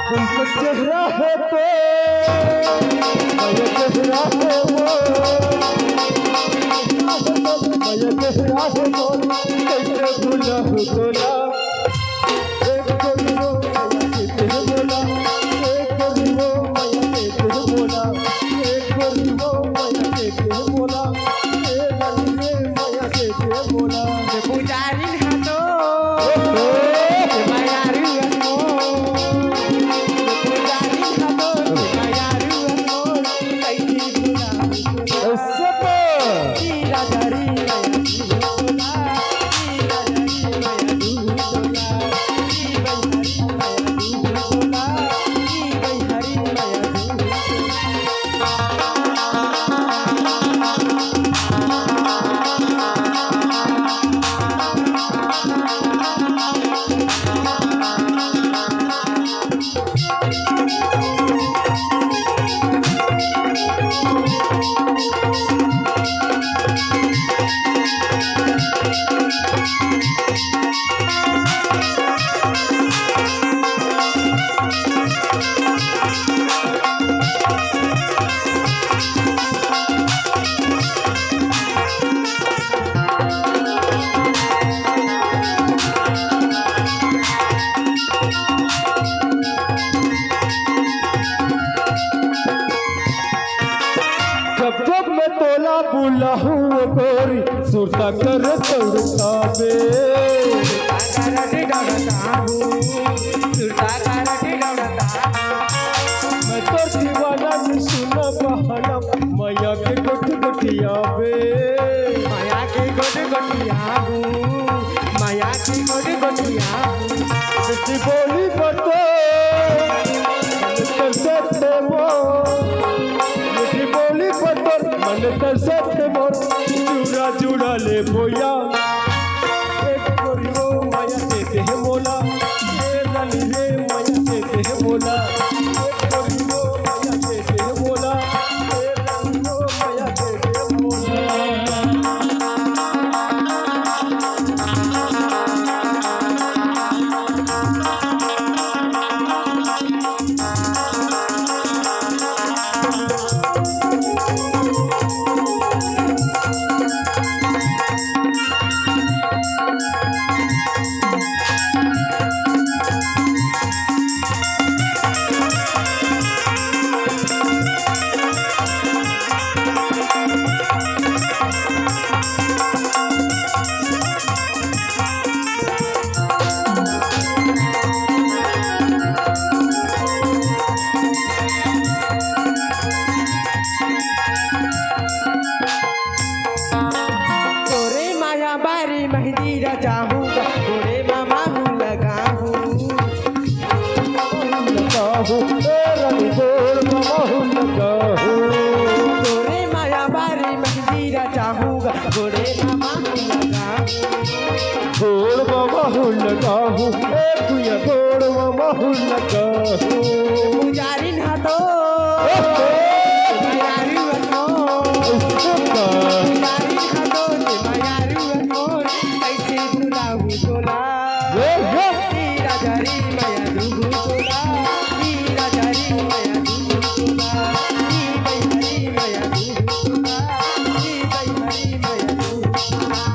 चेहरा है तो चेहरा है वो चेहरा है वो कैसे भूला हो तोला एक कोई वो तेरे बोला एक कोई वो तेरे बोला एक कोई वो तेरे बोला तेरे बोला पुजारी हाथो जब मैं तोला बुला हूँ गोरी सुरता कर तोड़ता बे मैं तो दीवाना नहीं सुना बहाना माया के गुट गुटिया बे माया के गोट गोटिया माया के गोट गोटिया मिठी बोली बतो मन तरसे वो मिठी बोली बतो मन तरसे मोर जुड़ा जुड़ा ले बोया एक कोरी वो माया देते है मोला ये लाली रे माया देते है मोला एक कोरी वो माया देते है मोला ये लाली वो माया देते है मोला मेहंदी रचाऊंगा थोड़े मामा हूँ लगाऊँ थोड़े माया बारी मेहंदी रचाऊंगा थोड़े मामा हूँ लगाऊँ गोड़ मामा हूँ लगाऊँ गोड़ मामा हूँ लगाऊँ पुजारी ना तो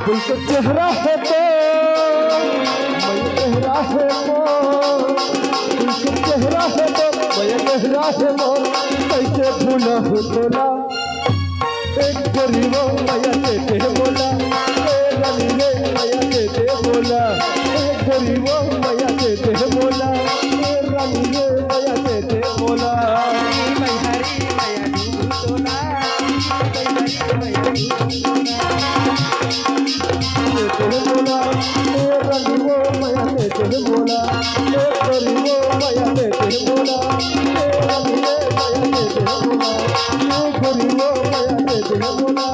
चेहरा है तो चेहरा है चेहरा है तो चेहरा है मोर कैसे भूला हो तोला एक गरीब माया देते बोला रानी रे माया देते बोला एक गरीब माया देते बोला रानी रे माया देते बोला बोला रानी वो माया देते बोला गरीब माया देते बोला रानी रे माया देते बोला गरीब माया देते बोला